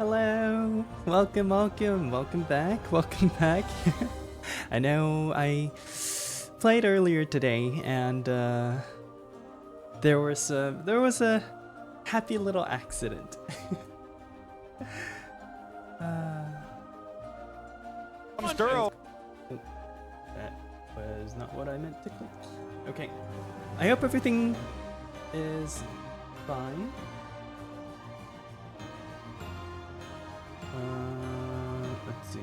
Hello, welcome back. I know I played earlier today, and there was a happy little accident. Girl. That was not what I meant to click. Okay, I hope everything is fine. Let's see.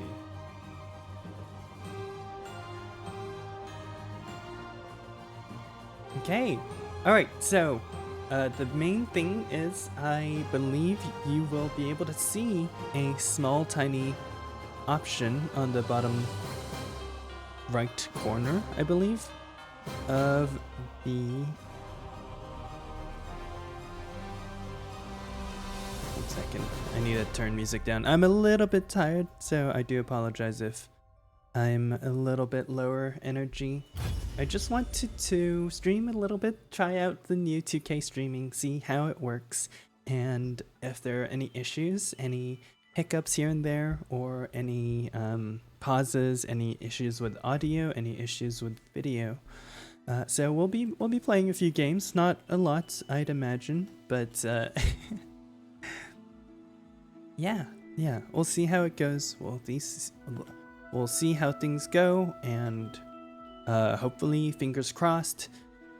Okay, alright, so the main thing is I believe you will be able to see a small tiny option on the bottom right corner, I believe, of the... One second, I need to turn music down. I'm a little bit tired, so I do apologize if I'm a little bit lower energy. I just wanted to stream a little bit, try out the new 2K streaming, see how it works, and if there are any issues, any hiccups here and there, or any pauses, any issues with audio, any issues with video. So we'll be playing a few games, not a lot, I'd imagine, but yeah, we'll see how it goes. We'll see how things go, and hopefully, fingers crossed,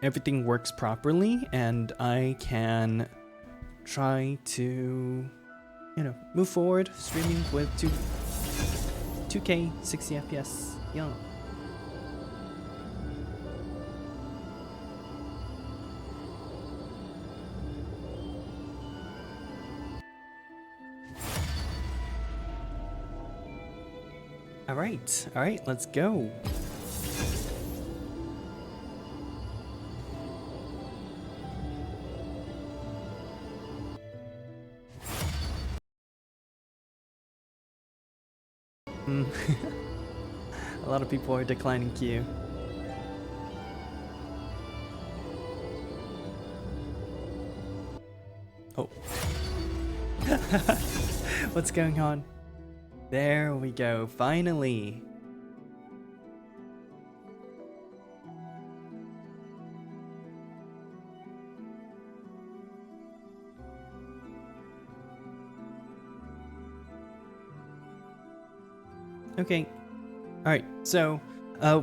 everything works properly, and I can try to, move forward streaming with 2k60fps. Yeah. All right, let's go. A lot of people are declining queue. Oh. What's going on? There we go, finally. Okay, alright, so I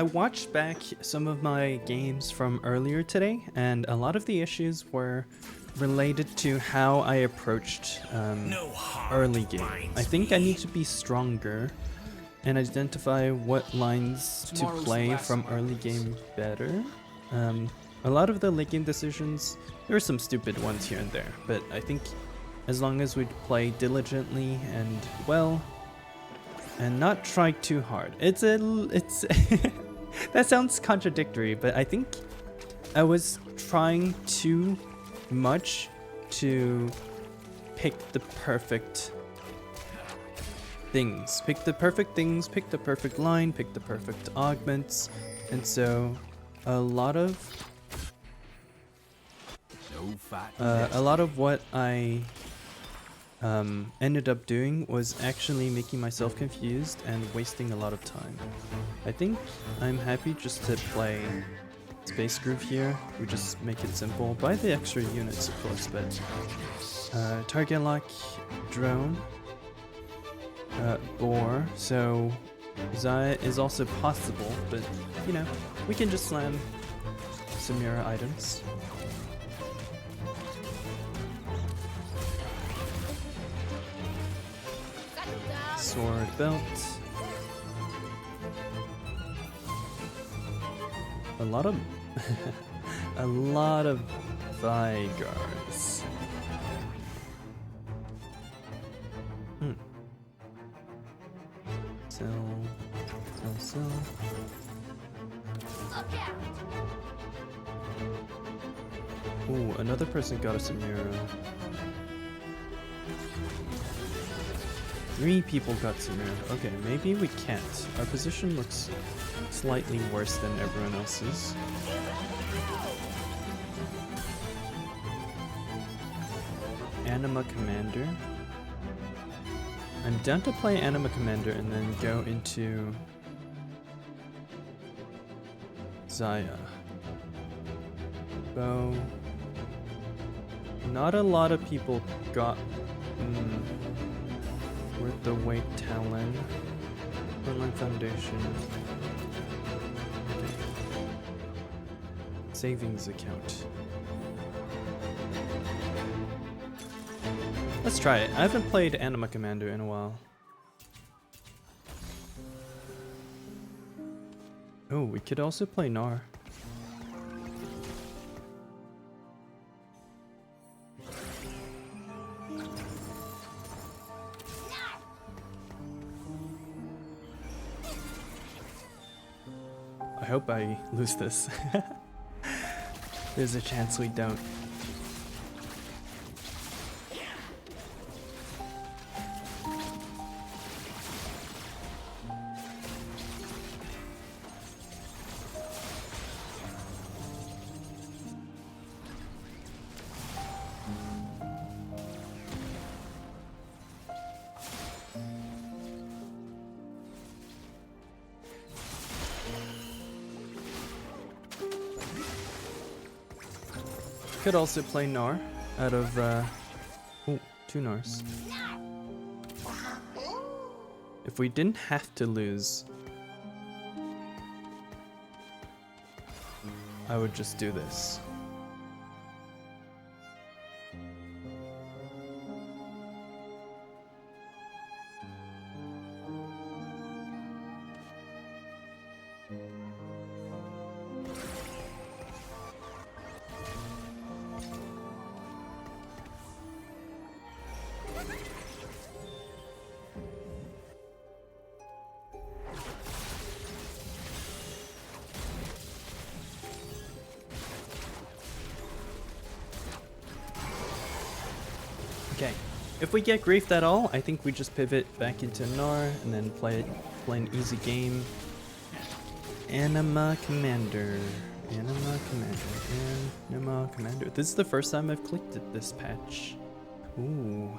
watched back some of my games from earlier today, and a lot of the issues were related to how I approached early game. I think I need to be stronger and identify what lines to play from early game better. A lot of the late game decisions, there are some stupid ones here and there, but I think as long as we play diligently and well, and not try too hard. It's that sounds contradictory, but I think I was trying too much to pick the perfect things. Pick the perfect line, pick the perfect augments, and so a lot of what I ended up doing was actually making myself confused and wasting a lot of time. I think I'm happy just to play Space Groove here. We just make it simple. Buy the extra units, of course, but target lock, drone, boar, so Zaya is also possible, but we can just slam some mirror items. Sword belt. A lot of Vigars. Sell. Ooh, another person got us a mirror. 3 people got Samira. Okay, maybe we can't. Our position looks slightly worse than everyone else's. Anima Commander. I'm down to play Anima Commander and then go into Zaya. Bow. Not a lot of people got Worth the Wait Talon. Frontline Foundation. Okay. Savings account. Let's try it. I haven't played Anima Commander in a while. Oh, we could also play Nar. I hope I lose this. There's a chance we don't. Could also play Nar out of oh, 2 Nars. If we didn't have to lose, I would just do this. Okay, if we get griefed at all, I think we just pivot back into Nar and then play an easy game. Anima Commander. Anima Commander. Anima Commander. This is the first time I've clicked at this patch. Ooh.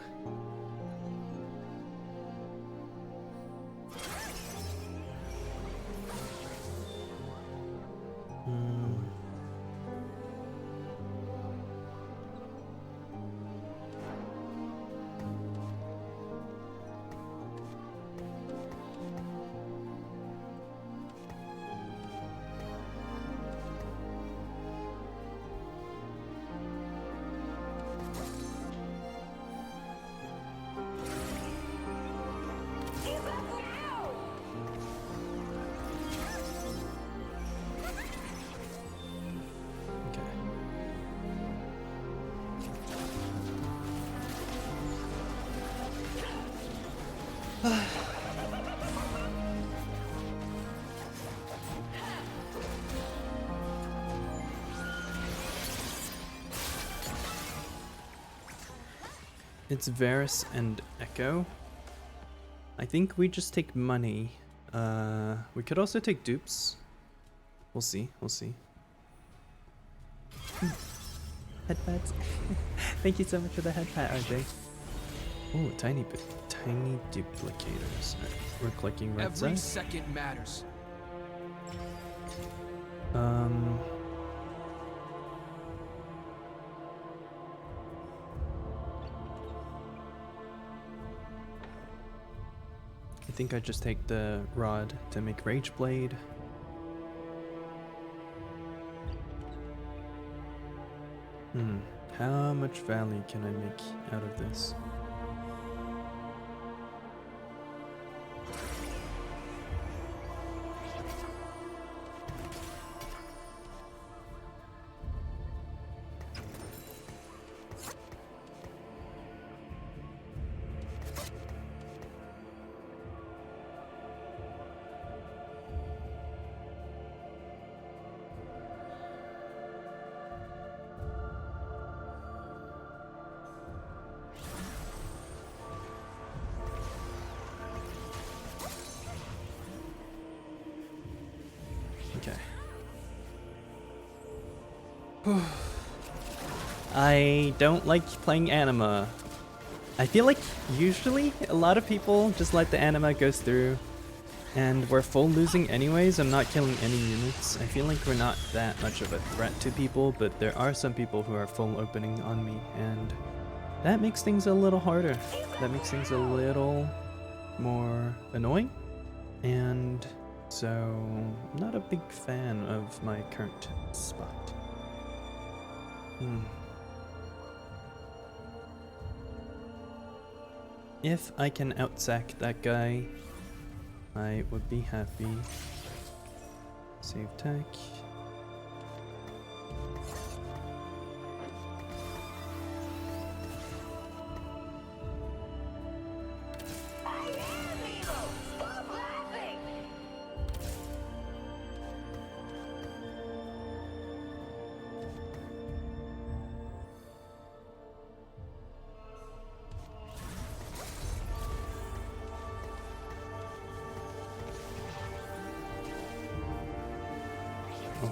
It's Varus and Echo. I think we just take money. We could also take dupes. We'll see, we'll see. Headpads. Thank you so much for the headpad, RJ. Oh, tiny duplicators. We're clicking red side. Every second matters. I think I just take the rod to make Rage Blade. How much value can I make out of this? I don't like playing Anima. I feel like usually a lot of people just let the anima go through and we're full losing anyways. I'm not killing any units. I feel like we're not that much of a threat to people, but there are some people who are full opening on me, and that makes things a little harder. That makes things a little more annoying, and so I'm not a big fan of my current spot. If I can outsack that guy, I would be happy. Save tech.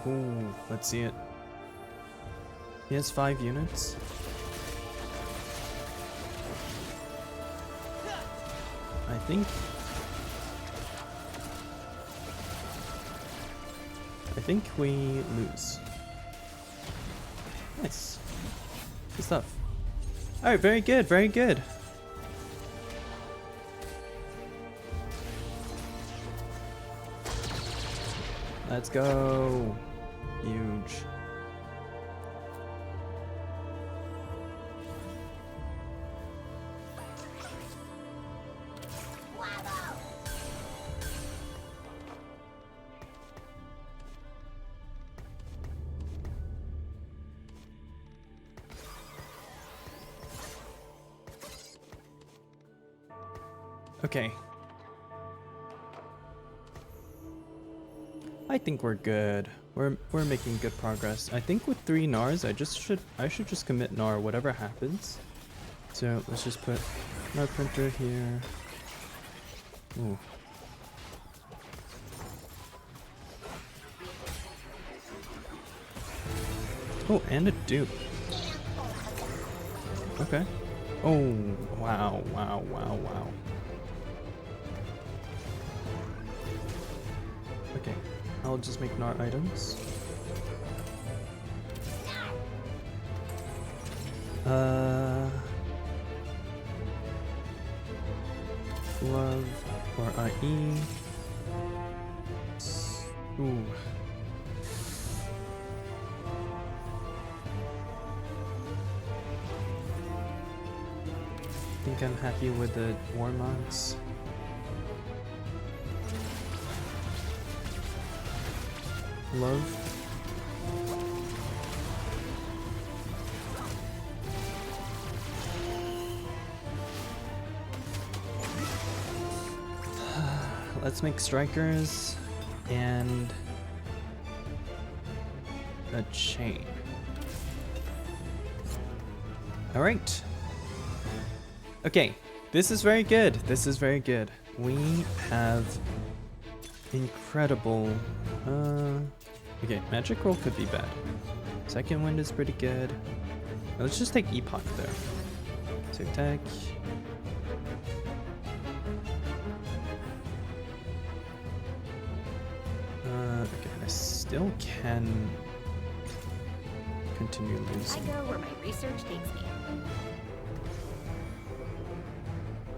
Oh, let's see it. He has 5 units. I think we lose. Nice. Good stuff. Alright, very good, very good. Let's go. Huge. Okay. I think we're good. We're making good progress. I think with 3 Nars, I should just commit Nar whatever happens. So let's just put Nar printer here. Ooh. Oh, and a dupe. Okay. Oh, wow, wow, wow, wow. Okay, I'll just make Nar items. Glove or IE. Ooh. I think I'm happy with the war mods. Love. Let's make strikers and a chain. All right. Okay, this is very good. This is very good. We have incredible. Okay, magic roll could be bad. Second wind is pretty good. Let's just take epoch there. Save tech. Okay, I still can continue losing. I go where my research takes me.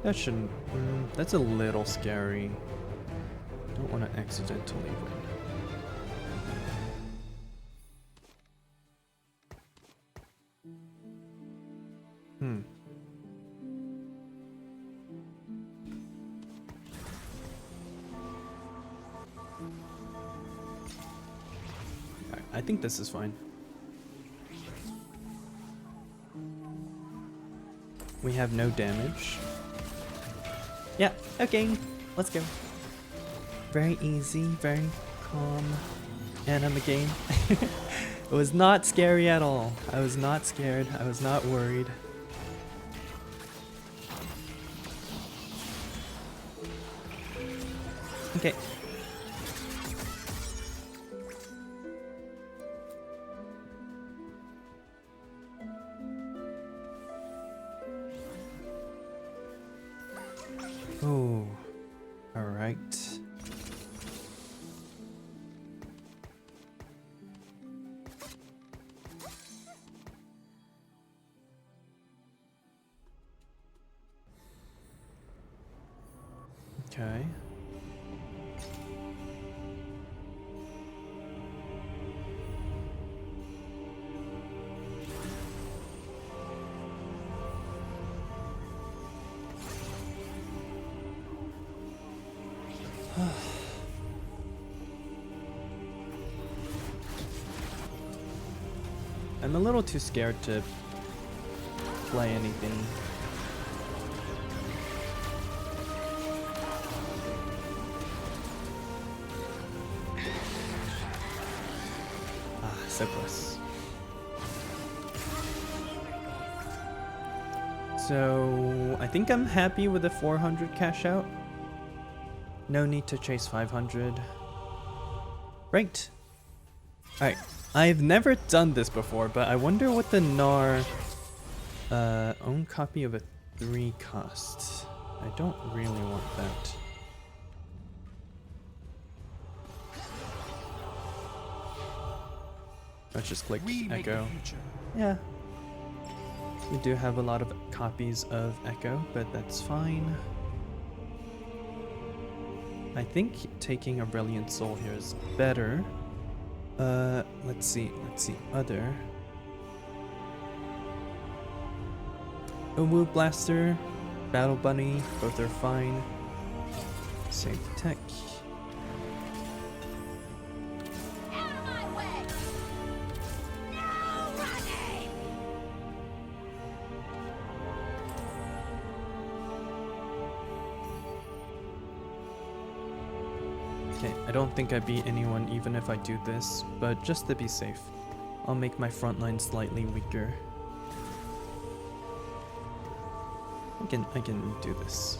That shouldn't. That's a little scary. Don't want to accidentally win. I think this is fine. We have no damage. Yeah, okay, let's go. Very easy, very calm anime game. It was not scary at all. I was not scared. I was not worried. Okay. All right. Okay. I'm a little too scared to play anything. Ah, so close. So I think I'm happy with the 400 cash out. No need to chase 500. Right. Alright. I've never done this before, but I wonder what the NAR own copy of a 3 costs. I don't really want that. Let's just click Echo. Yeah. We do have a lot of copies of Echo, but that's fine. I think taking a Brilliant Soul here is better. Let's see, other. Uwu Blaster, Battle Bunny, both are fine. Save tech. Out of my way! No running! Okay, I don't think I beat anyone even if I do this, but just to be safe, I'll make my front line slightly weaker. I can do this.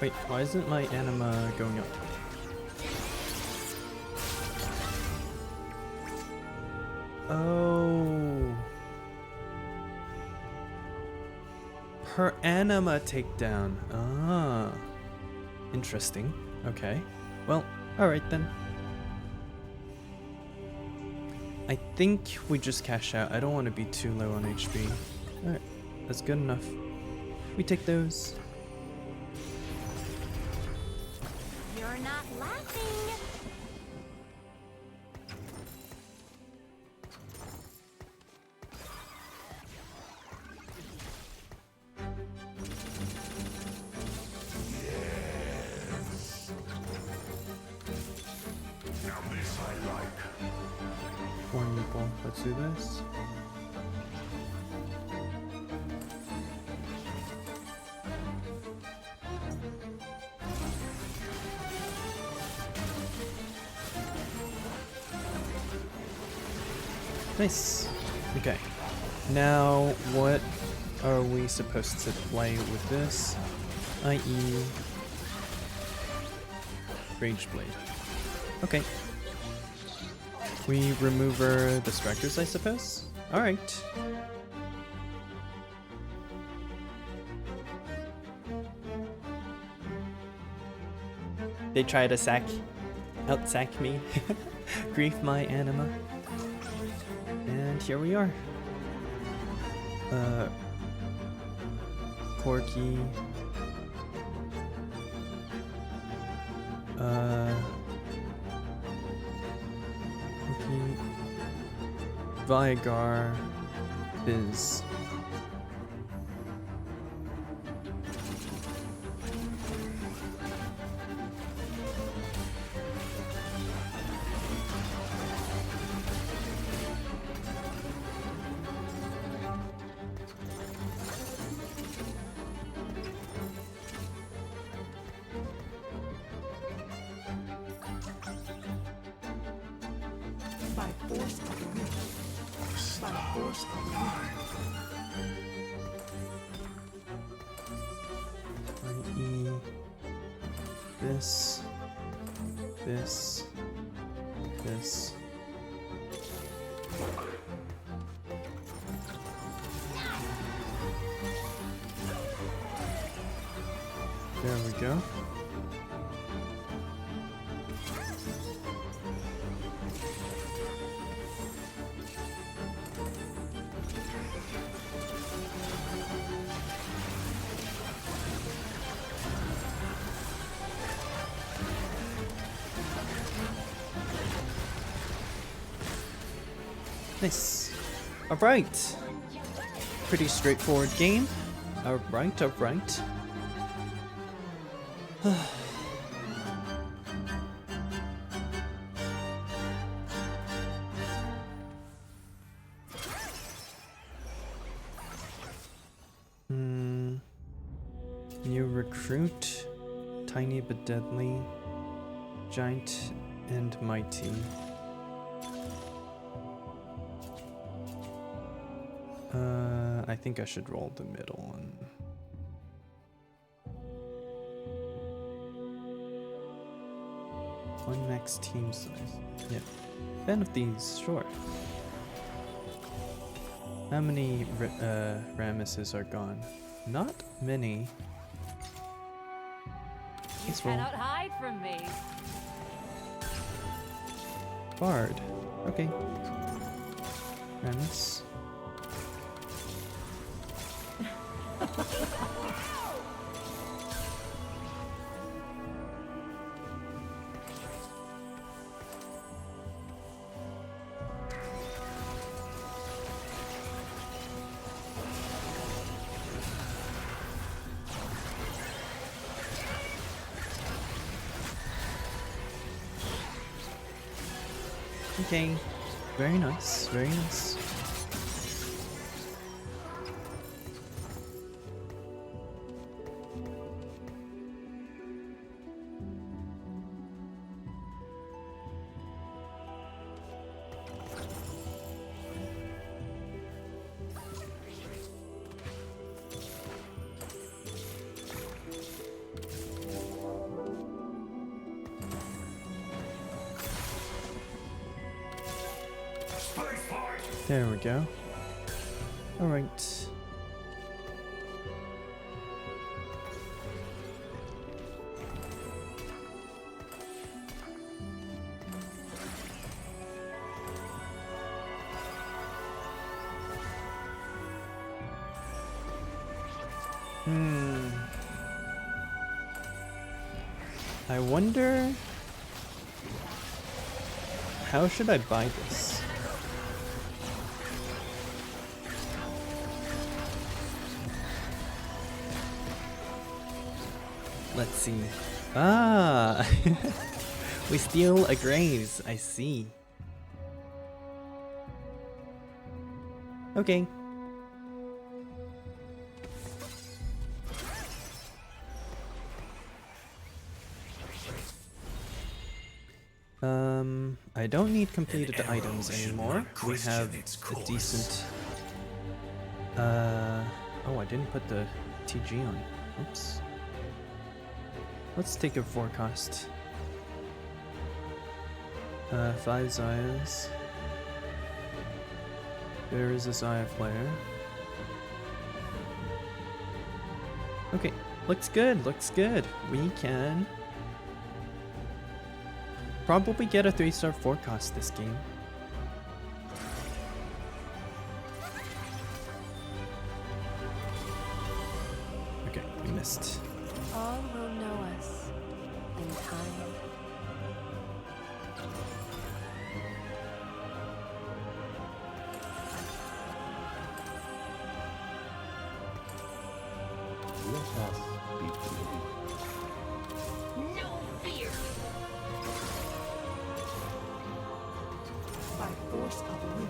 Wait, why isn't my anima going up? Oh. Per anima takedown. Ah. Interesting. Okay. Well, alright then. I think we just cash out. I don't want to be too low on HP. Alright, that's good enough. We take those. You're not laughing. Wonderful. Let's do this. Nice. Okay. Now, what are we supposed to play with this? I.e. Rage Blade. Okay. We remove the distractors, I suppose? Alright. They try to out-sack me. Grief my anima. And here we are. Corky. Vigar. Biz. By force of will, I.e. this, this, this. There we go. Nice. Alright. Pretty straightforward game. Alright, alright. New recruit. Tiny but deadly. Giant and mighty. I think I should roll the middle one. One max team size. Yeah. 10 of these, sure. How many Ramesses are gone? Not many. You cannot hide from me. Bard. Okay. Rames. Okay, very nice, very nice. There we go. All right. I wonder, how should I buy this? Let's see. Ah! We steal a graze, I see. Okay. I don't need completed items anymore. We have a decent... oh, I didn't put the TG on. Oops. Let's take a forecast. 5 Zayas. There is a Zaya player. Okay, looks good, looks good. We can probably get a 3-star forecast this game. Okay, we missed. All will know us in time. Let us be free. No fear. By force of will.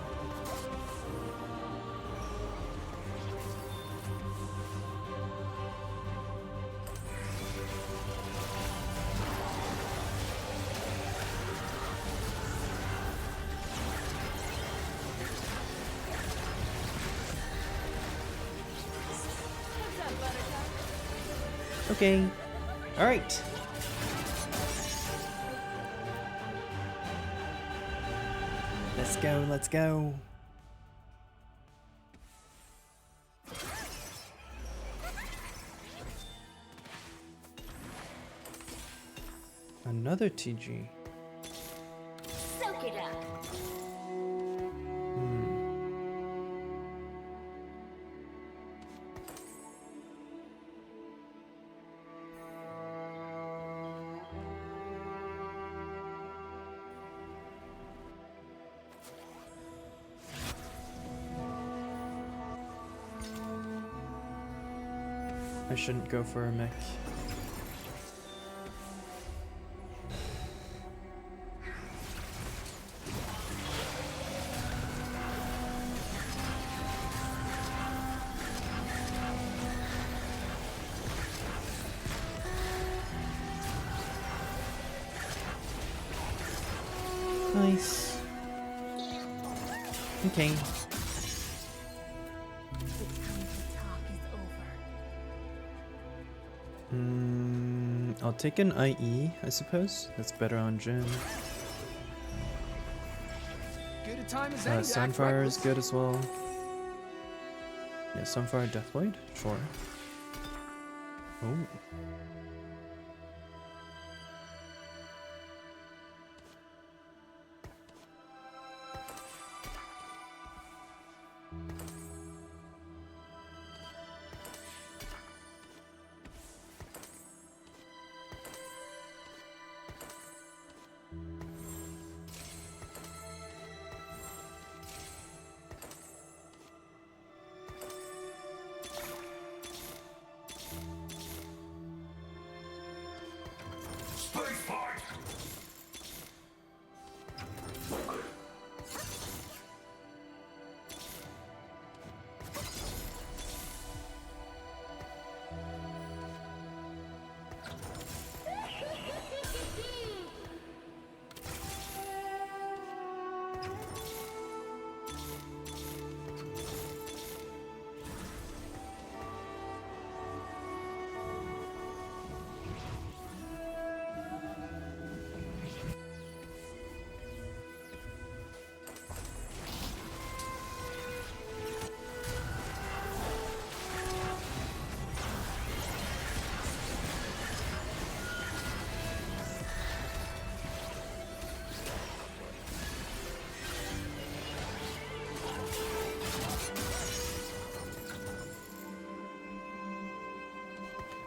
Okay. Alright. Let's go, let's go. Another TG. Soak it up. I shouldn't go for a mech. Nice. Okay. The time to talk is over. I'll take an IE, I suppose. That's better on Jin. Good a time as any to act Sunfire is reckless. good as well. Yeah, Sunfire Deathblade? Sure. Oh.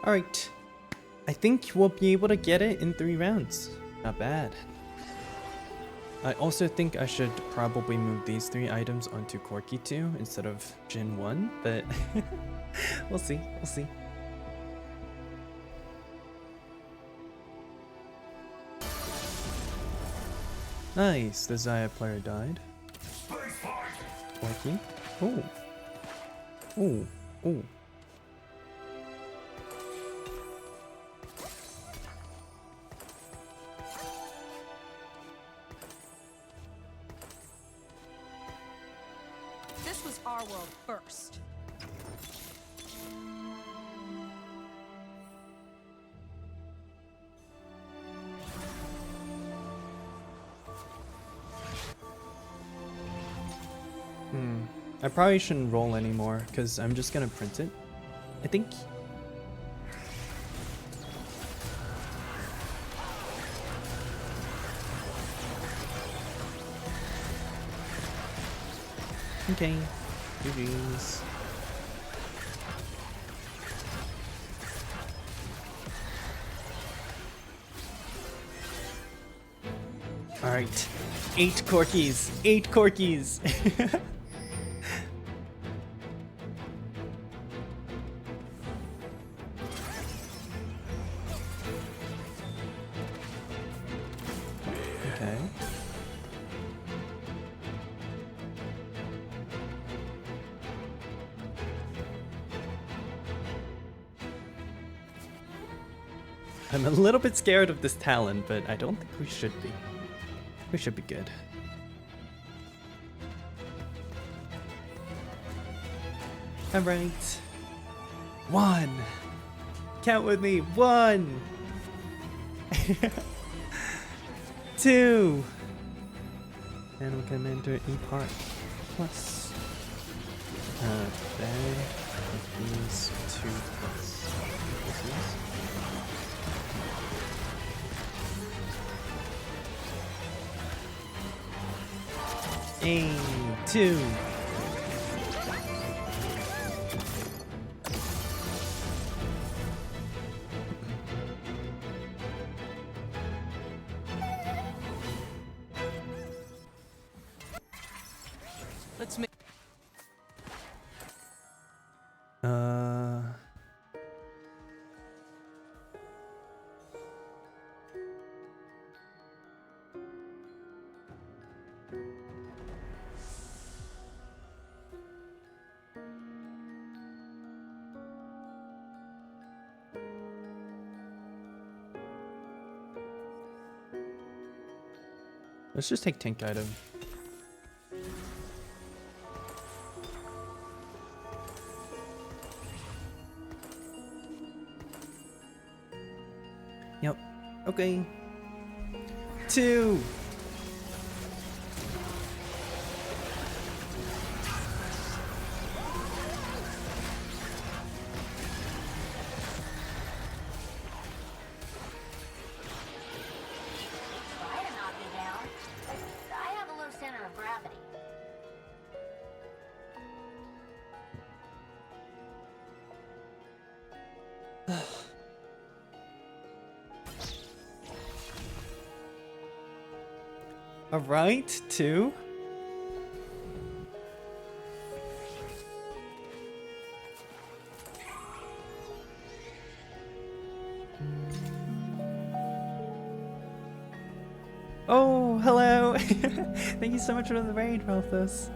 Alright. I think we'll be able to get it in 3 rounds. Not bad. I also think I should probably move these 3 items onto Corki 2 instead of Jin 1, but we'll see, we'll see. Nice, the Xayah player died. Corki. Oh. Oh. Oh. This was our world first. I probably shouldn't roll anymore because I'm just gonna print it, I think. Okay, GG's. Alright, 8 Corkies, 8 Corkies! Okay. I'm a little bit scared of this Talon, but I don't think we should be. We should be good. Alright. 1. count with me. 1, 2, and we'll come into it in part plus bag of these 2 plus. A 2. Let's make. Let's just take tank item. Yep. Okay. 2. Try to knock me down. I have a low center of gravity. All right, 2. Oh, hello. Thank you so much for the raid, Ralphus.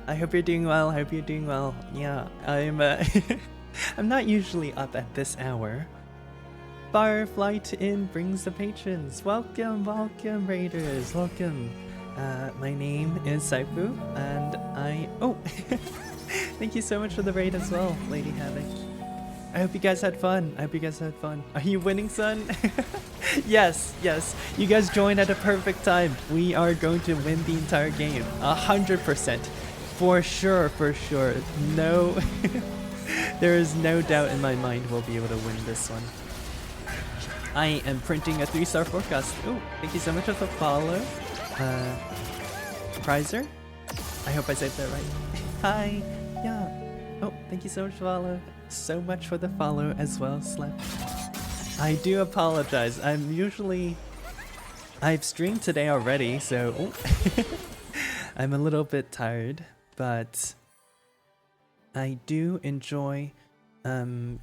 I hope you're doing well. I hope you're doing well. Yeah, I'm I'm not usually up at this hour. Fireflight in brings the patrons. Welcome, welcome, raiders. Welcome. My name is Syphu, and thank you so much for the raid as well, Lady Havoc. I hope you guys had fun. I hope you guys had fun. Are you winning, son? Yes, yes. You guys joined at a perfect time. We are going to win the entire game. 100%. For sure, for sure. No, there is no doubt in my mind we'll be able to win this one. I am printing a 3-star forecast. Oh, thank you so much for the follow. Prizer? I hope I said that right. Hi. Yeah. Oh, thank you so much for the follow as well, Slap. I do apologize. I've streamed today already, so I'm a little bit tired, but I do enjoy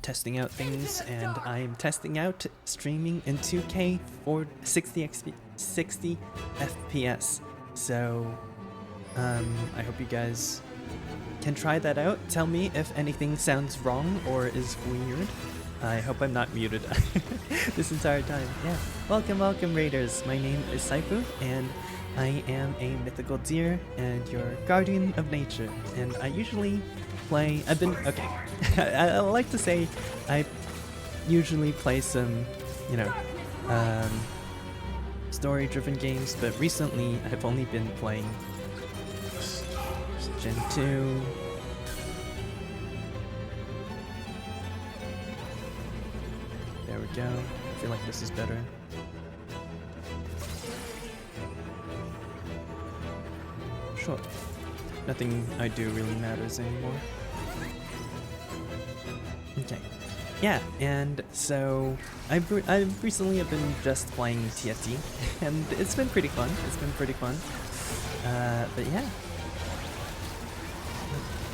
testing out things, and I'm testing out streaming in 2K for 60 FPS. So I hope you guys can try that out. Tell me if anything sounds wrong or is weird. I hope I'm not muted this entire time. Yeah. Welcome, welcome, raiders. My name is Syphu, and I am a mythical deer and your guardian of nature. And I usually play. I like to say I usually play some, story-driven games, but recently I've only been playing Gen 2. There we go. I feel like this is better. Sure. Nothing I do really matters anymore. Okay. Yeah, and so I've recently been just playing TFT, and it's been pretty fun. But yeah.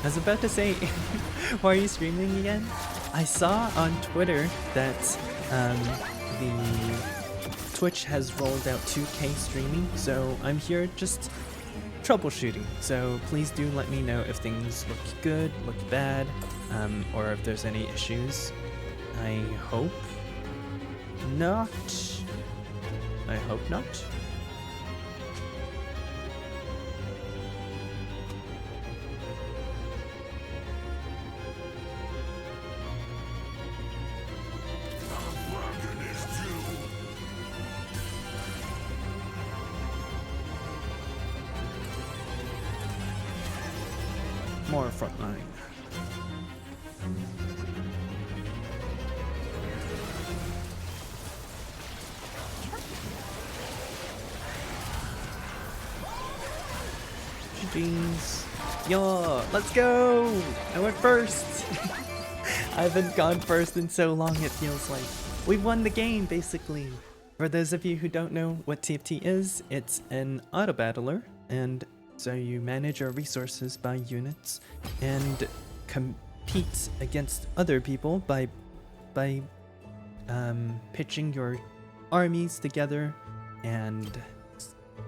I was about to say, why are you streaming again? I saw on Twitter that the Twitch has rolled out 2K streaming, so I'm here just troubleshooting. So please do let me know if things look good, look bad, or if there's any issues. I hope not. I hope not. more frontline. Jeez. Yo, let's go! I went first! I haven't gone first in so long, it feels like. We won the game, basically. For those of you who don't know what TFT is, it's an auto battler, and so you manage your resources by units and compete against other people by pitching your armies together. And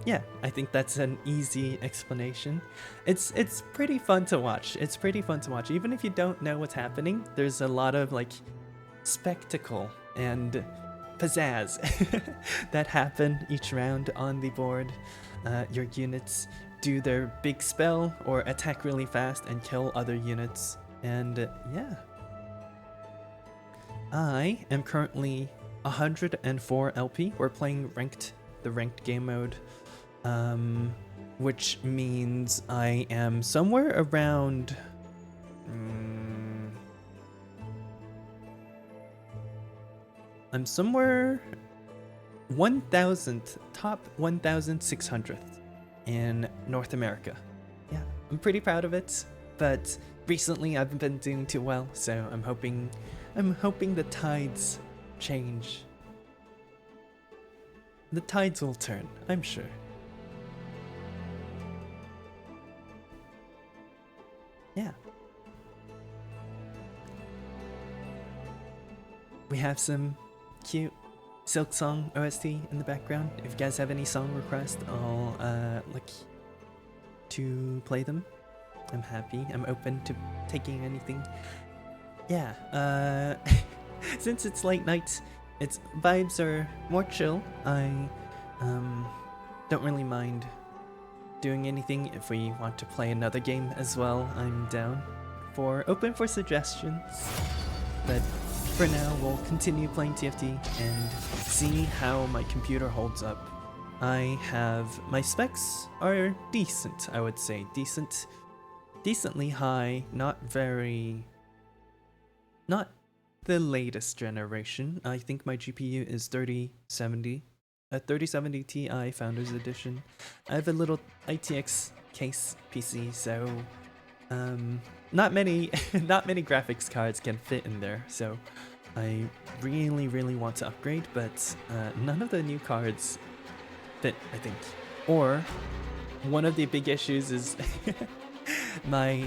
yeah, I think that's an easy explanation. It's pretty fun to watch. It's pretty fun to watch. Even if you don't know what's happening, there's a lot of like spectacle and pizzazz that happen each round on the board. Your units do their big spell or attack really fast and kill other units. And yeah. I am currently 104 LP. We're playing the ranked game mode. Which means I am somewhere around I'm somewhere 1000th, top 1600th in North America. Yeah, I'm pretty proud of it, but recently I haven't been doing too well, so I'm hoping the tides change. The tides will turn, I'm sure. Yeah. We have some cute Silk Song OST in the background. If you guys have any song requests, I'll like to play them. I'm happy. I'm open to taking anything. Yeah. Since it's late night, its vibes are more chill. I don't really mind doing anything. If we want to play another game as well, I'm open for suggestions. But for now, we'll continue playing TFT and see how my computer holds up. My specs are decent, I would say. Decently high, not the latest generation. I think my GPU is 3070. A 3070 Ti Founders Edition. I have a little ITX case PC, so not many graphics cards can fit in there. So I really want to upgrade, but none of the new cards fit, I think. Or one of the big issues is my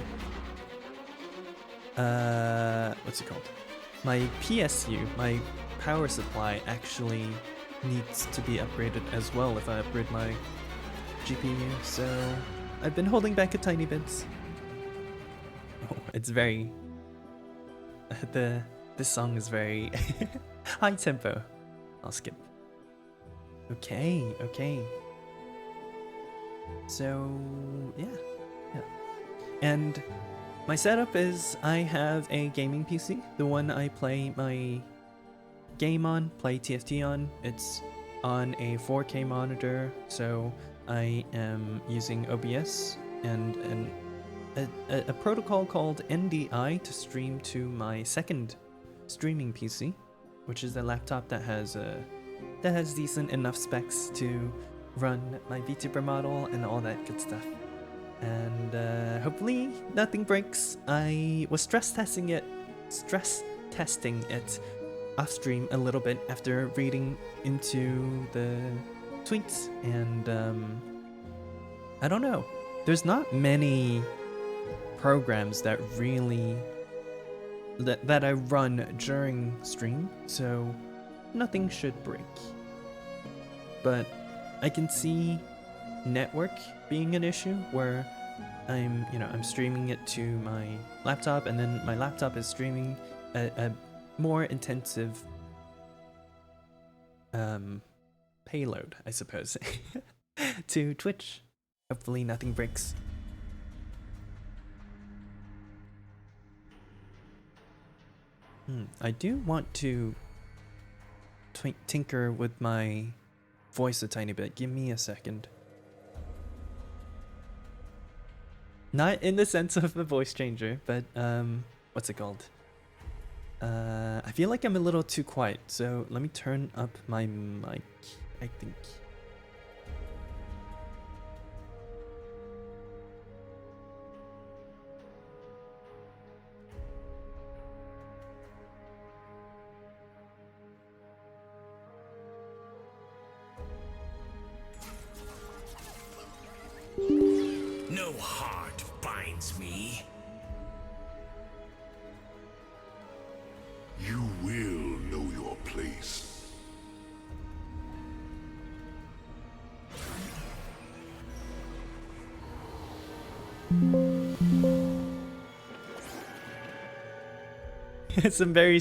what's it called? My PSU, my power supply actually needs to be upgraded as well if I upgrade my GPU, so I've been holding back a tiny bit. Oh, it's very... this song is very high tempo. I'll skip. Okay. So, yeah. And my setup is I have a gaming PC, the one I play my game on, play TFT on. It's on a 4K monitor, so I am using OBS and a protocol called NDI to stream to my second streaming PC, which is a laptop that has decent enough specs to run my VTuber model and all that good stuff. And hopefully nothing breaks. I was stress testing it off stream a little bit after reading into the tweets, and I don't know. There's not many programs that really that I run during stream, so nothing should break. But I can see network being an issue where I'm streaming it to my laptop, and then my laptop is streaming a more intensive payload, I suppose, to Twitch. Hopefully nothing breaks. I do want to tinker with my voice a tiny bit. Give me a second. Not in the sense of a voice changer, but what's it called? I feel like I'm a little too quiet, so let me turn up my mic, I think. No heart binds me. You will know your place. Some very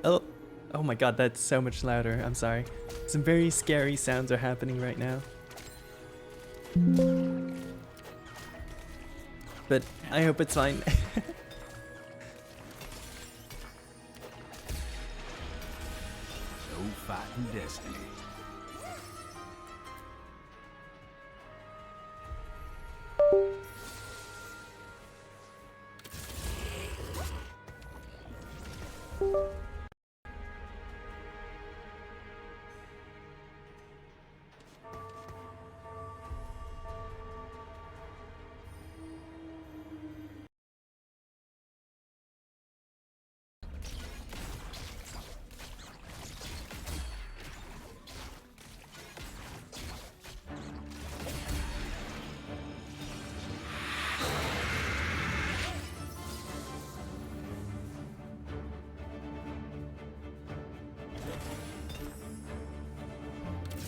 oh my god, that's so much louder. I'm sorry. Some very scary sounds are happening right now. But I hope it's fine. No fighting destiny.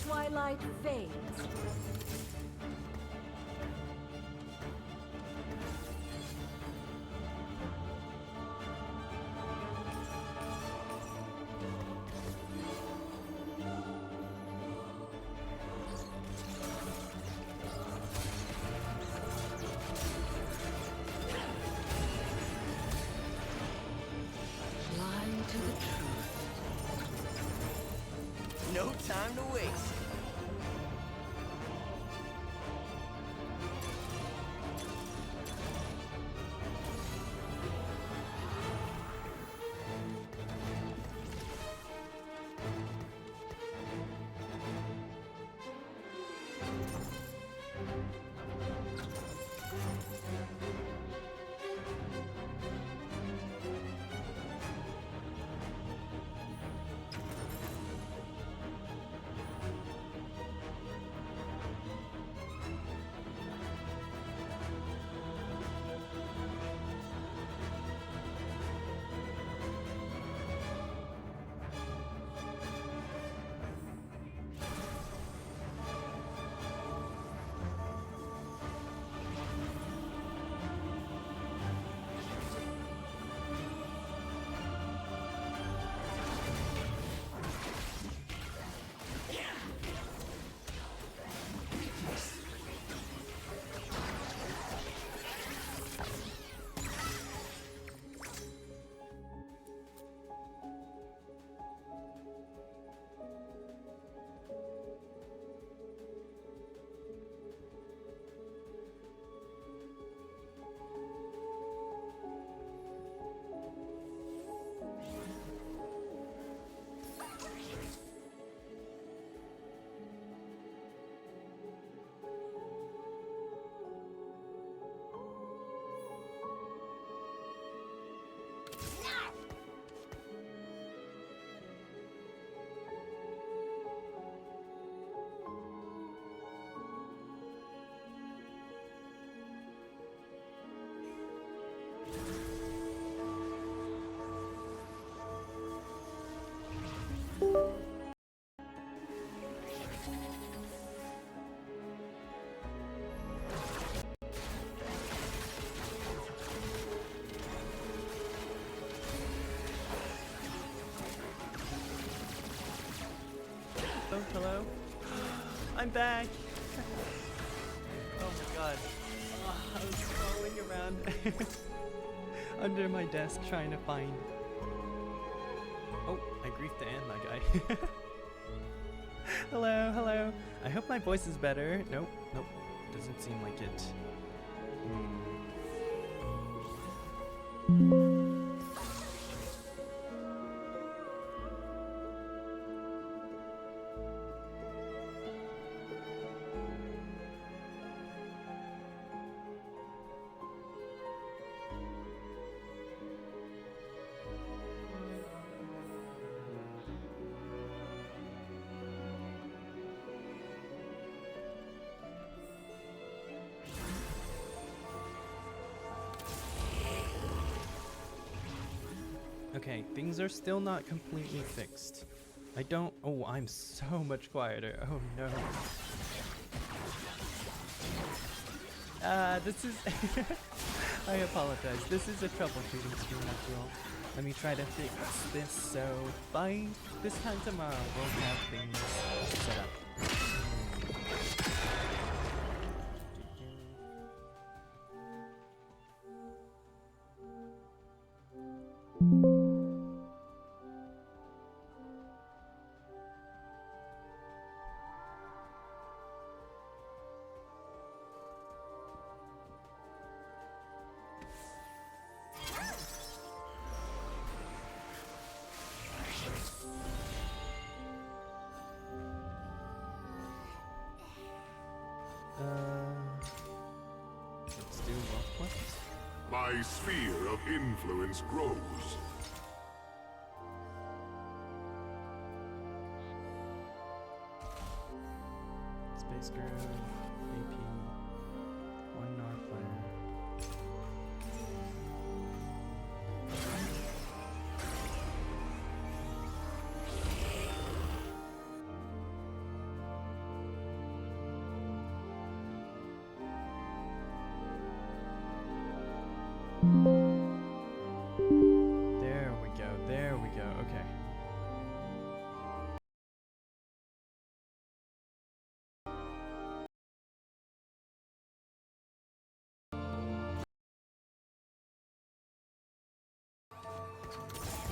Twilight fades. Blind to the truth. No time to waste. Oh, hello. I'm back. Oh my god. I was crawling around under my desk trying to find. Oh, I griefed the ant, my guy. Hello, hello. I hope my voice is better. Nope, nope. Doesn't seem like it. Okay, things are still not completely fixed. I don't. Oh, I'm so much quieter. Oh no. This is. I apologize. This is a troubleshooting screen after all. Let me try to fix this so by this time tomorrow we'll have things set up. Let's do what? My sphere of influence grows. Space Girl, AP, one NAR player. There we go, okay.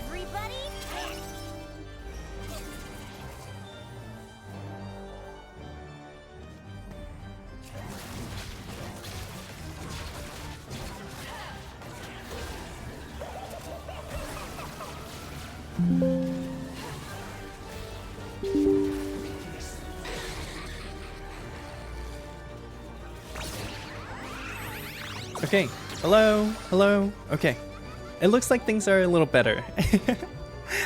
Everybody, Okay, hello, okay. It looks like things are a little better.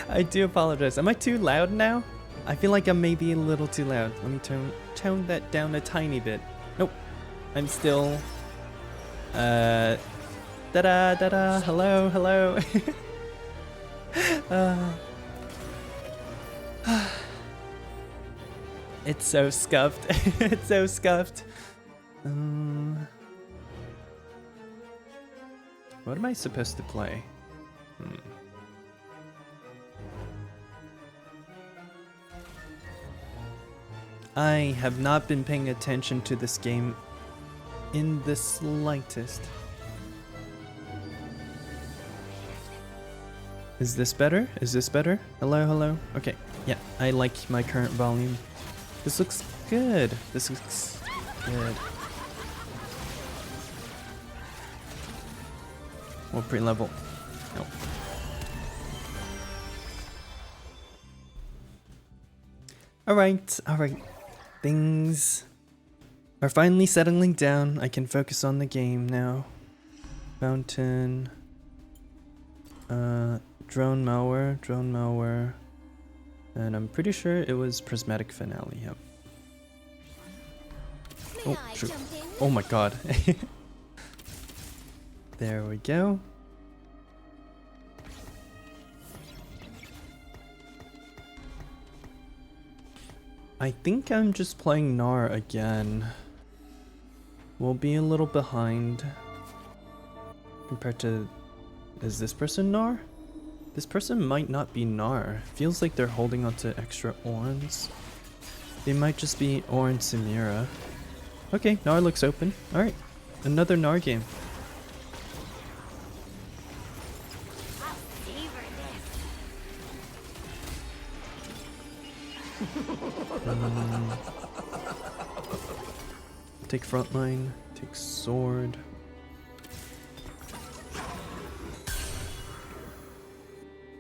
I do apologize. Am I too loud now? I feel like I'm maybe a little too loud. Let me tone that down a tiny bit. Nope, I'm still... da-da, hello. It's so scuffed. It's so scuffed. What am I supposed to play? I have not been paying attention to this game in the slightest. Is this better? Is this better? Hello? Okay, yeah, I like my current volume. This looks good. This looks good. Well, pre-level. Nope. Alright. Things are finally settling down. I can focus on the game now. Fountain. Drone mower. And I'm pretty sure it was Prismatic Finale, yep. Oh, true. Oh my god. There we go. I think I'm just playing NAR again. We'll be a little behind compared to... Is this person NAR? This person might not be NAR. Feels like they're holding onto extra Orns. They might just be Orn Samira. Okay, NAR looks open. Alright, another NAR game. Take frontline, take sword.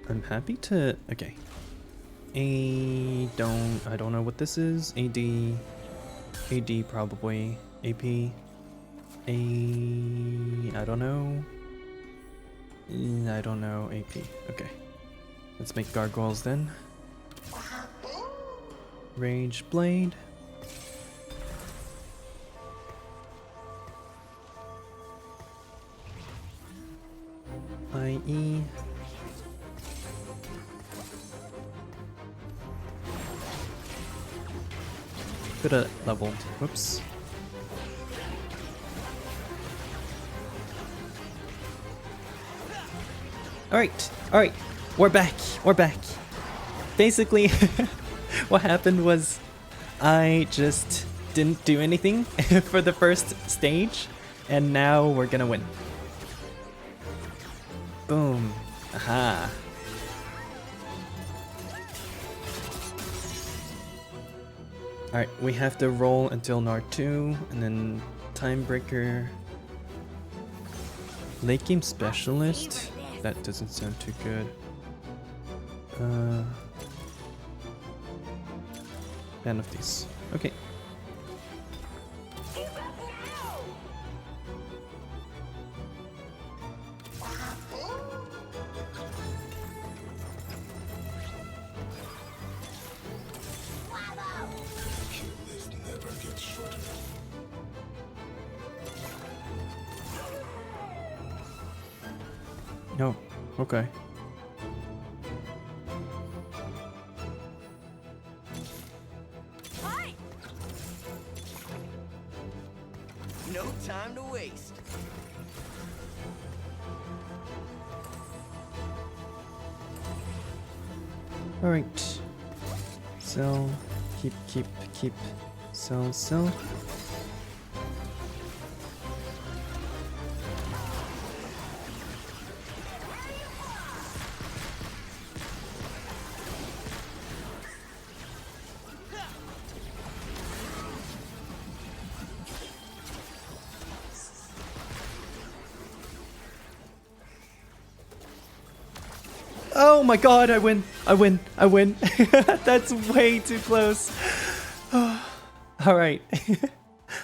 I'm happy to... Okay. I don't know what this is. AD probably. AP. I don't know. I don't know. AP. Okay. Let's make gargoyles then. Rage blade. IE. Could have leveled. Whoops. Alright. We're back. Basically, what happened was I just didn't do anything for the first stage, and now we're gonna win. Boom. Aha. Alright, we have to roll until Nar2, and then Timebreaker. Late game specialist? That doesn't sound too good. Fan of these. Okay. No. Okay. Fight! No time to waste. All right. Sell. Keep. Sell. Oh my god, I win. That's way too close. Alright.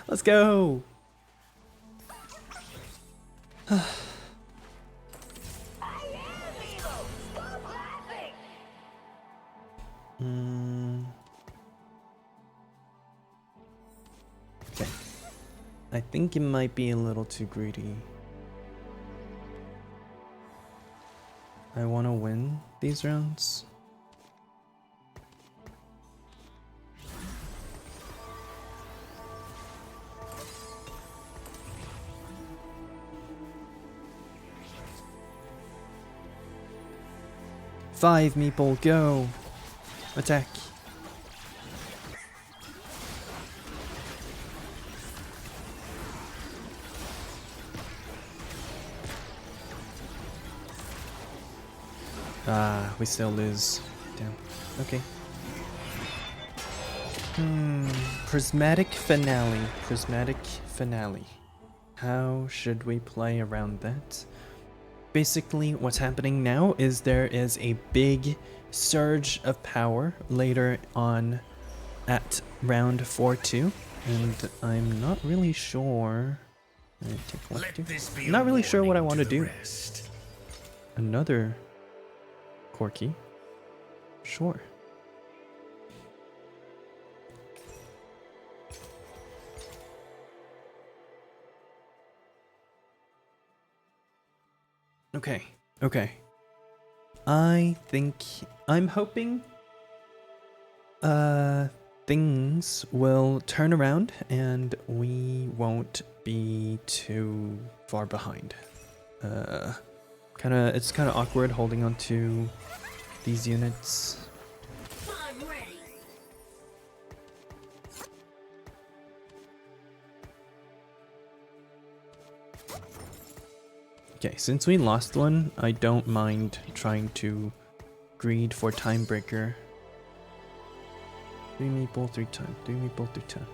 Let's go. Okay. I think it might be a little too greedy. I want to win these rounds. Five meeple, go! Attack! Ah, we still lose. Damn. Okay. Prismatic finale. How should we play around that? Basically, what's happening now is there is a big surge of power later on at round 4-2, and I'm not really sure. I'm not really sure what I want to do. Another Corky? Sure. Okay. I'm hoping things will turn around and we won't be too far behind. It's kind of awkward holding on to these units. I'm ready. Okay, since we lost one, I don't mind trying to greed for Timebreaker. 3 meeple, 3 time. 3 meeple, 3 time.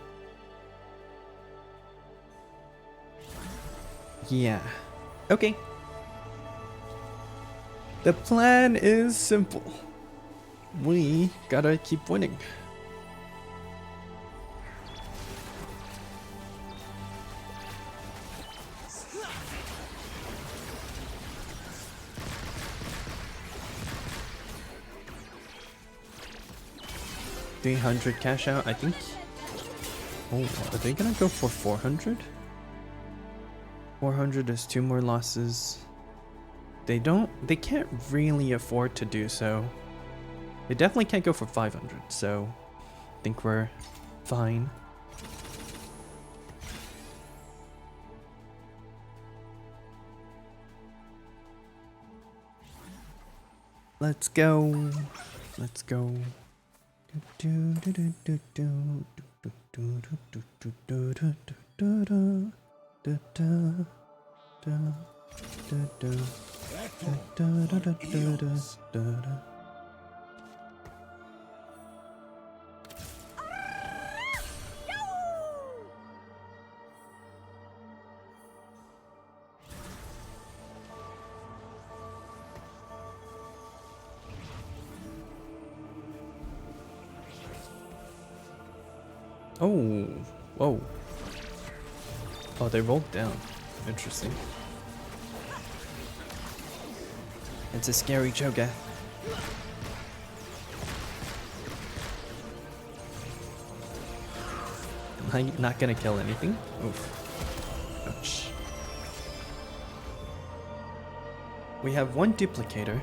Yeah. Okay. The plan is simple. We gotta keep winning. $300 cash out, I think. Oh, are they gonna go for 400? 400 is 2 more losses. They can't really afford to do so. They definitely can't go for 500, so I think we're fine. Let's go. Let's go. Oh, whoa. Oh, they rolled down. Interesting. It's a scary Cho'Gath. Am I not gonna kill anything? Oof. Ouch. We have one duplicator.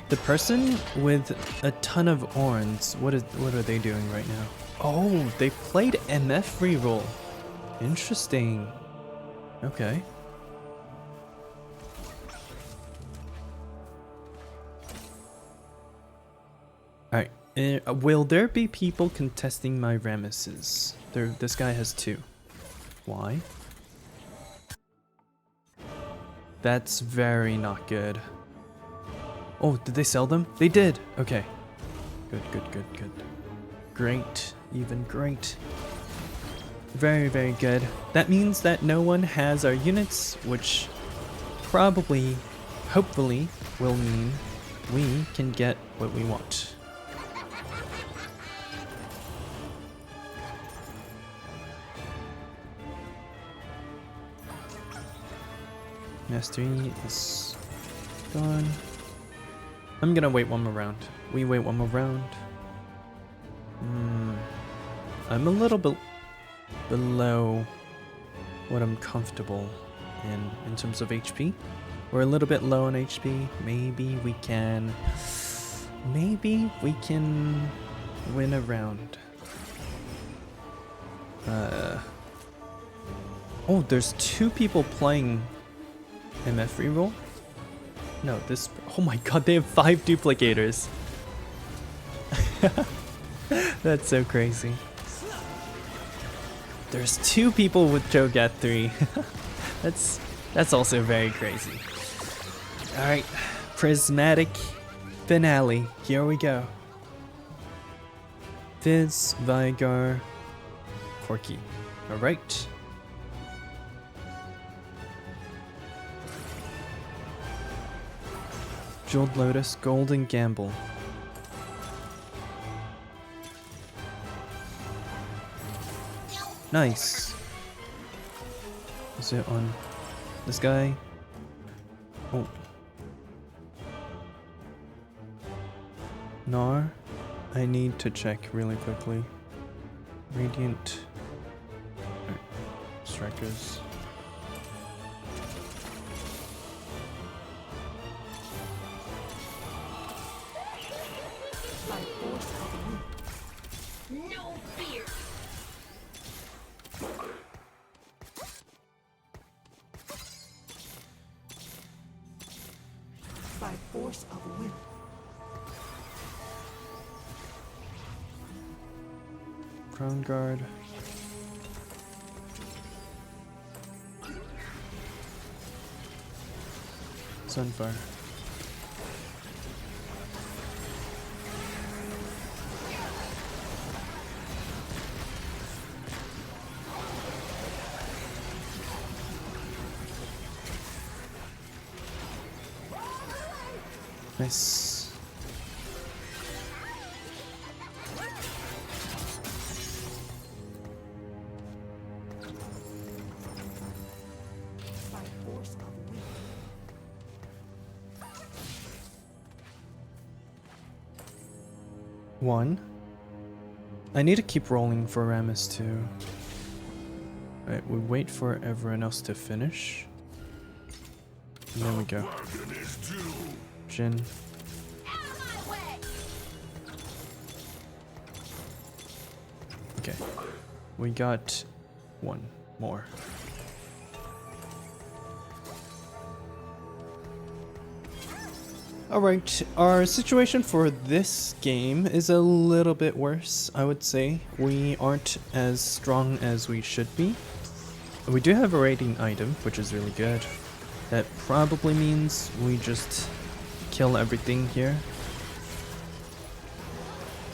The person with a ton of orns, what are they doing right now? Oh, they played MF reroll. Interesting. Okay. Alright. Will there be people contesting my Ramesses? This guy has 2. Why? That's very not good. Oh, did they sell them? They did! Okay. Good, good, good, good. Great. Even great. Very, very good. That means that no one has our units, which probably, hopefully, will mean we can get what we want. Mastery is gone. I'm gonna wait one more round. We wait one more round. I'm a little bit below what I'm comfortable in terms of HP. We're a little bit low on HP. Maybe we can win a round. Oh, there's 2 people playing MF reroll? No, this... Oh my god, they have 5 duplicators. That's so crazy. There's 2 people with Cho'Gath 3. That's also very crazy. Alright, prismatic finale. Here we go. Fizz, Vigar, Corki. Alright. Jeweled Lotus, Golden Gamble. Nice. Is it on this guy? Oh. Nar? I need to check really quickly. Radiant. Right. Strikers. No fear. By force of will. Crown Guard. Sunfire. Nice. By force of will. One. I need to keep rolling for Rammus too. Alright, we wait for everyone else to finish. And there we go. Jin. Okay. We got one more. Alright, our situation for this game is a little bit worse, I would say. We aren't as strong as we should be. We do have a rating item, which is really good. That probably means we just kill everything here.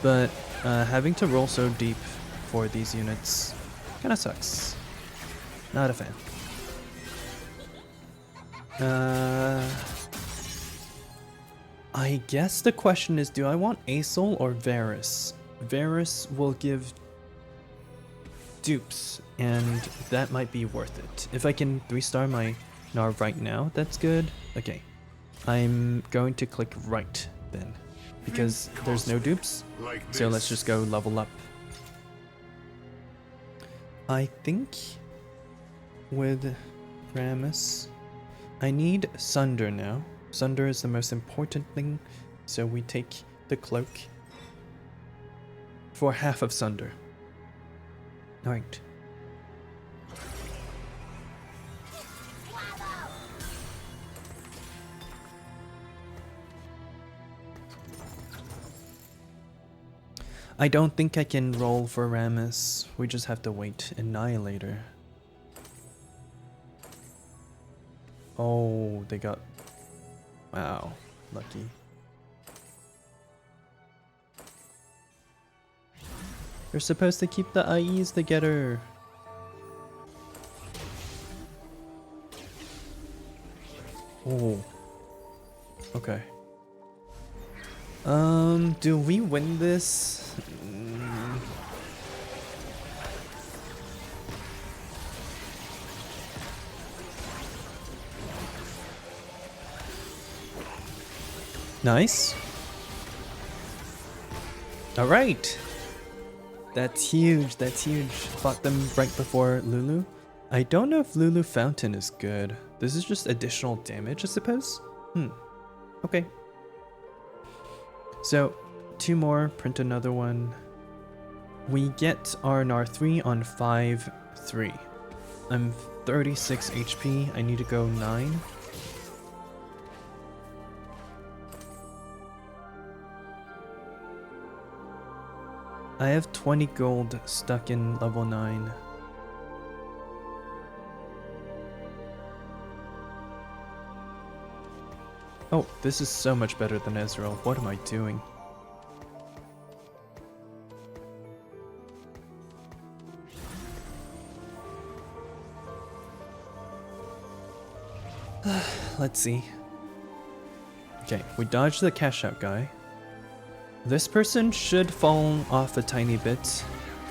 But having to roll so deep for these units kinda sucks. Not a fan. I guess the question is, do I want Asol or Varus? Varus will give dupes, and that might be worth it. If I can 3-star my Nar right now, that's good. Okay, I'm going to click right then, because there's no dupes, so let's just go level up. I think with Rammus, I need Sunder now. Sunder is the most important thing, so we take the cloak for half of Sunder. Alright. I don't think I can roll for Rammus. We just have to wait. Annihilator. Oh, they got... Wow, lucky. You're supposed to keep the IEs together. Oh. Okay. Do we win this? Nice. All right. That's huge. That's huge. Fought them right before Lulu. I don't know if Lulu Fountain is good. This is just additional damage, I suppose? Okay. So, 2 more, print another one. We get our NAR 3 on 5-3. I'm 36 HP. I need to go 9. I have 20 gold stuck in level 9. Oh, this is so much better than Ezreal. What am I doing? Let's see. Okay, we dodged the cash out guy. This person should fall off a tiny bit.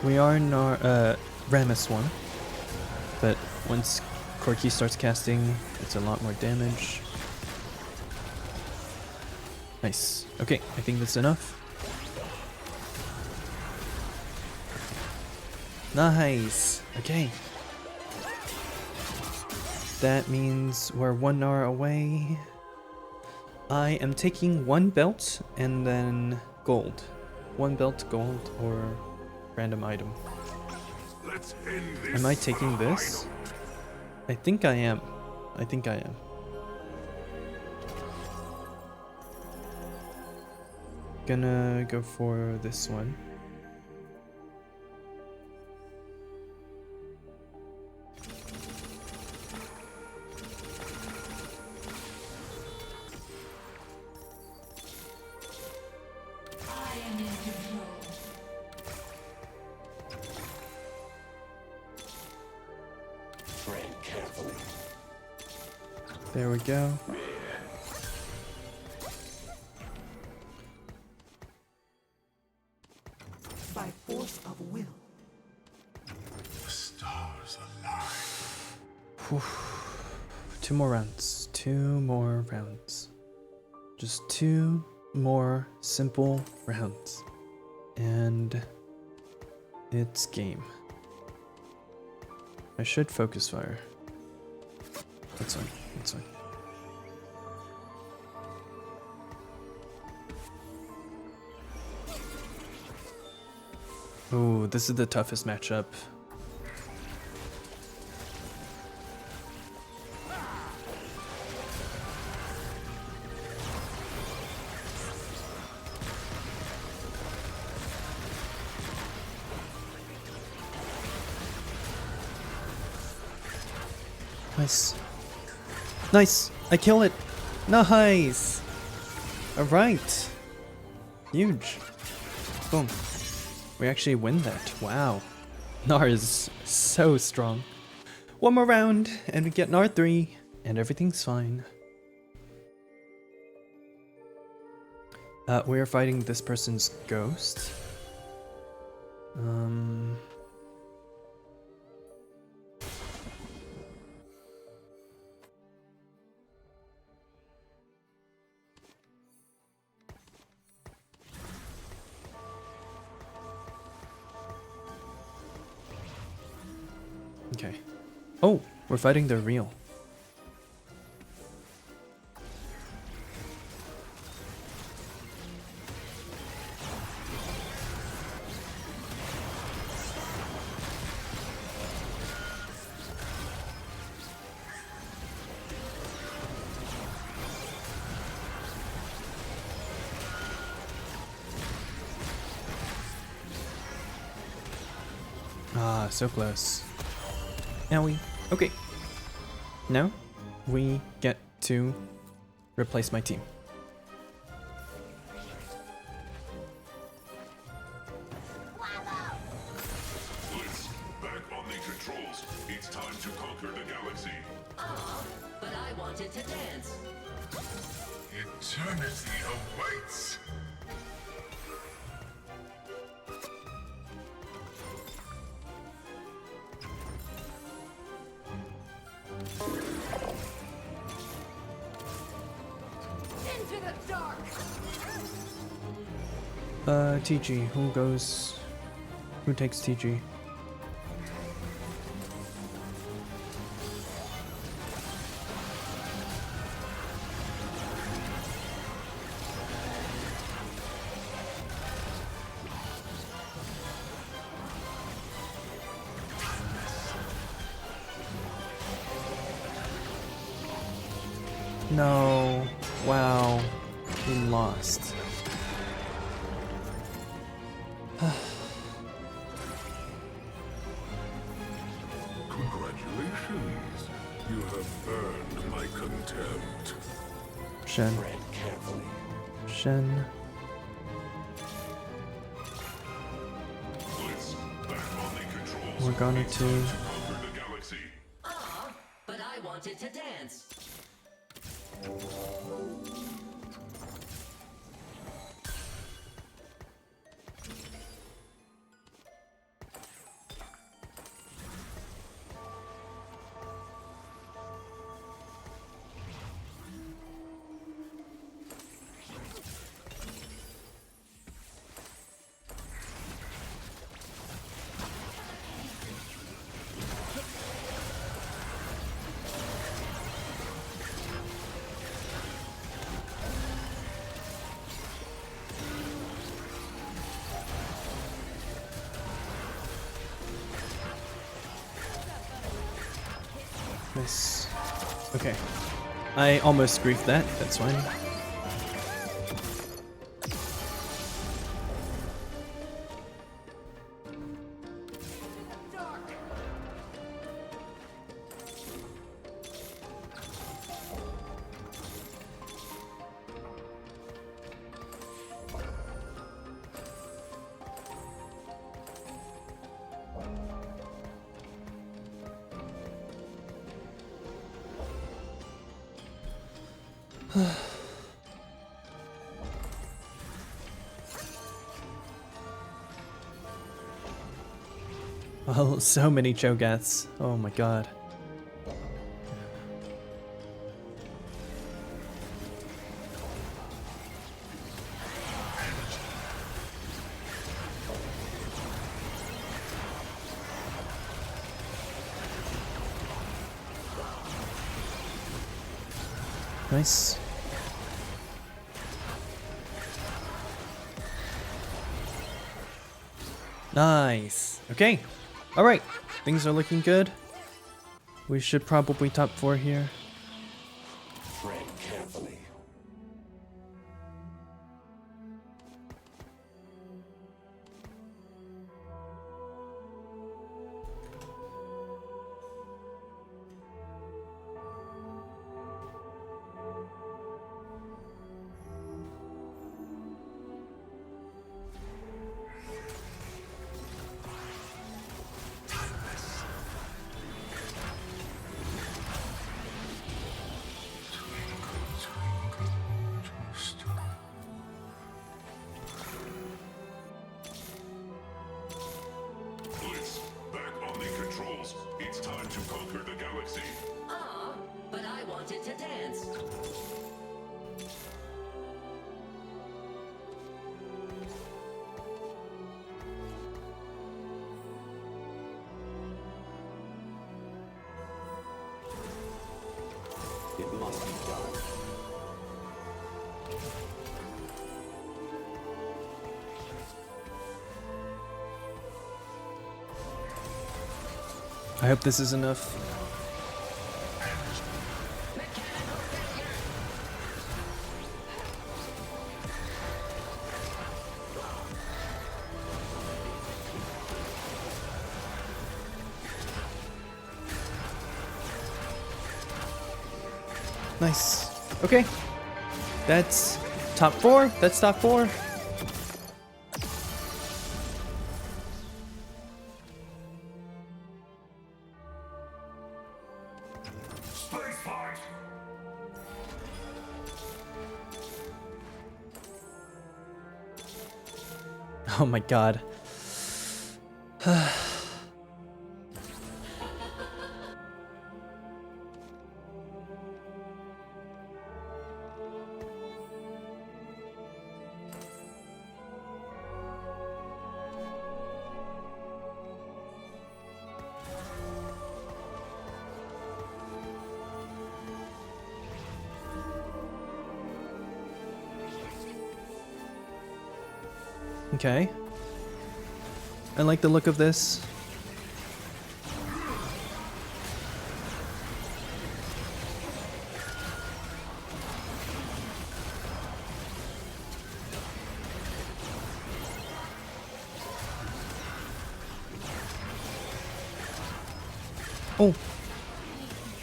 We are in our Rammus 1. But once Corki starts casting, it's a lot more damage. Nice. Okay, I think that's enough. Nice. Okay. That means we're 1 hour away. I am taking 1 belt and then gold. 1 belt, gold, or random item. Am I taking this? I think I am. I think I am. Gonna go for this one. There we go. 2 more rounds. 2 more rounds. Just 2 more simple rounds. And it's game. I should focus fire. That's fine. That's fine. Oh, this is the toughest matchup. Nice. Nice! I kill it! Nice! Alright! Huge. Boom. We actually win that. Wow. Nar is so strong. 1 more round, and we get Nar 3, and everything's fine. We are fighting this person's ghost. Okay. Oh, we're fighting the real. Ah, so close. Now okay. Now we get to replace my team. Blitz, back on the controls. It's time to conquer the galaxy. But I wanted to dance. Eternity awaits. Into the dark. TG, who takes TG? No. Wow. We lost. Congratulations. You have earned my contempt. Shen. Shen. Blitz, back on the controls. We're gonna It's to. time to conquer the galaxy. But I wanted to dance. Nice. Okay. I almost griefed that. That's fine. Oh, so many Cho'Gaths. Oh my god. Nice. Nice. Okay. All right. Things are looking good. We should probably top 4 here. Tread carefully. It's time to conquer the galaxy. Ah, but I wanted to dance. It must be done. I hope this is enough. Nice. Okay. That's top 4. That's top 4. Space fight! Oh my god. Okay. I like the look of this. Oh.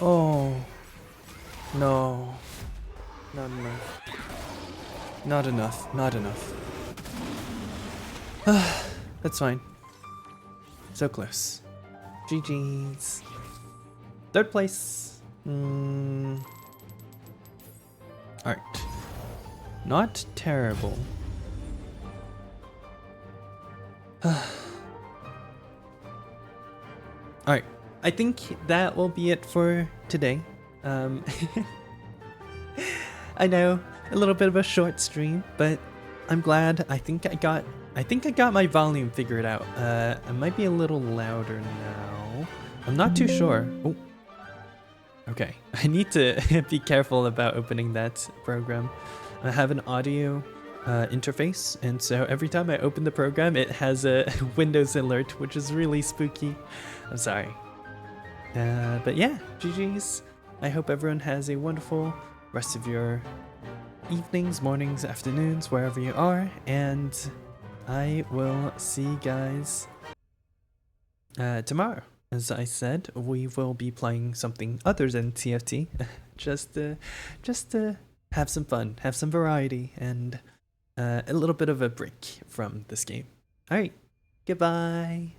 Oh. No. Not enough. Not enough. Not enough. That's fine. So close. GG's. 3rd place. Alright. Not terrible. Alright. I think that will be it for today. I know, a little bit of a short stream, but I'm glad. I think I got my volume figured out. I might be a little louder now. I'm not too sure. Oh. Okay, I need to be careful about opening that program. I have an audio interface, and so every time I open the program, it has a Windows alert, which is really spooky. I'm sorry. But yeah, GG's. I hope everyone has a wonderful rest of your evenings, mornings, afternoons, wherever you are, and I will see you guys tomorrow. As I said, we will be playing something other than TFT, just to have some fun, have some variety, and a little bit of a break from this game. All right, goodbye.